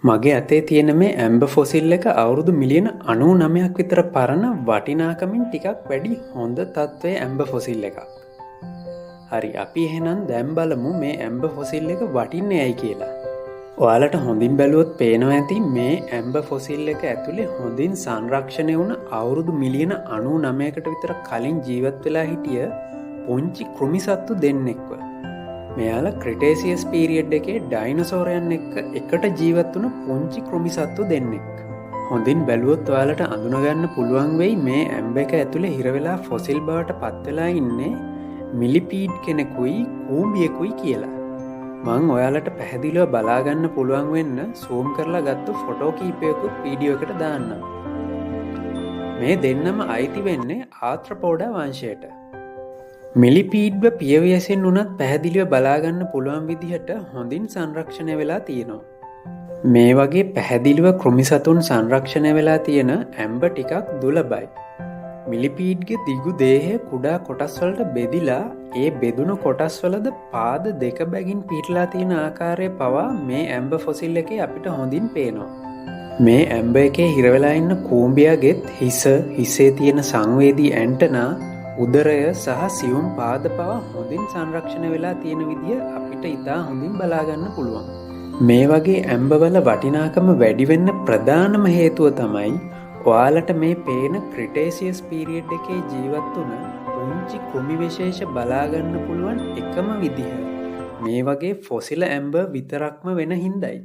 මගේ අතේ තියෙන මේ ඇම්බර් ෆොසිල් එක අවුරුදු මිලියන 99ක් විතර පරණ වටිනාකමින් ටිකක් වැඩි හොඳ තත්ත්වයේ ඇම්බර් ෆොසිල් එකක්. හරි අපි එහෙනම් දැන් බලමු මේ ඇම්බර් ෆොසිල් එක වටින්නේ ඇයි කියලා. ඔයාලට හොඳින් බැලුවොත් පේනවා ඇති මේ ඇම්බර් ෆොසිල් එක ඇතුලේ හොඳින් සංරක්ෂණය වුණ අවුරුදු මිලියන 99කට විතර කලින් ජීවත් වෙලා හිටිය පුංචි කෘමි සත්තු දෙන්නෙක්ව. මෙයාලා ක්‍රිටේසියස් පීරියඩ් එකේ ඩයිනසෝරයන් එකට ජීවත් වුණ පුංචි කෘමි සත්තු දෙන්නෙක්. හොඳින් බැලුවොත් ඔයාලට අඳුනගන්න පුළුවන් වෙයි මේ ඇම්බර් එක ඇතුලේ හිර වෙලා ෆොසිල් බවට පත් වෙලා ඉන්නේ මිලිපීඩ් කෙනෙකුයි කූඹියෙකුයි කියලා. මං ඔයාලට පැහැදිලිව බලාගන්න පුළුවන් වෙන්න සූම් කරලා ගත්තු ෆොටෝ කීපයකුත් වීඩියෝ එකට දාන්නම්. මේ දෙන්නම අයිති වෙන්නේ ආත්‍රපෝඩා වංශයට. මිලිපීඩ්ව පියවියසෙන් වුණත් පැහැදිලිව බලාගන්න පුළුවන් විදිහට හොඳින් සංරක්ෂණය වෙලා තියෙනවා. මේ වගේ පැහැදිලිව කෘමිසතුන් සංරක්ෂණය වෙලා තියෙන ඇම්බර් ටිකක් දුලබයි. මිලිපීඩ්ගේ දිගු දේහය කුඩා කොටස්වලට බෙදිලා ඒ බෙදුණු කොටස්වලද පාද දෙක බැගින් පිටලා තියෙන ආකාරය පවා මේ ඇම්බර් ෆොසිල් එකේ අපිට හොඳින් පේනවා. මේ ඇම්බර් එකේ හිරවෙලා ඉන්න කූඹියාගෙත් හිසේ තියෙන සංවේදී ඇන්ටනා උදරය සහ සියුම් පාද පවා හොඳින් සංරක්ෂණය වෙලා තියෙන විදිය අපිට ඉතා හොඳින් බලාගන්න පුළුවන්. මේ වගේ ඇම්බර්වල වටිනාකම වැඩි වෙන්න ප්‍රධානම හේතුව තමයි ඔයාලට මේ පේන ක්‍රිටේසියස් පීරියඩ් එකේ ජීවත් වුණ පුංචි කෘමි විශේෂ බලාගන්න පුළුවන් එකම විදිහ මේ වගේ ෆොසිල ඇම්බර් විතරක්ම වෙන හින්දායි.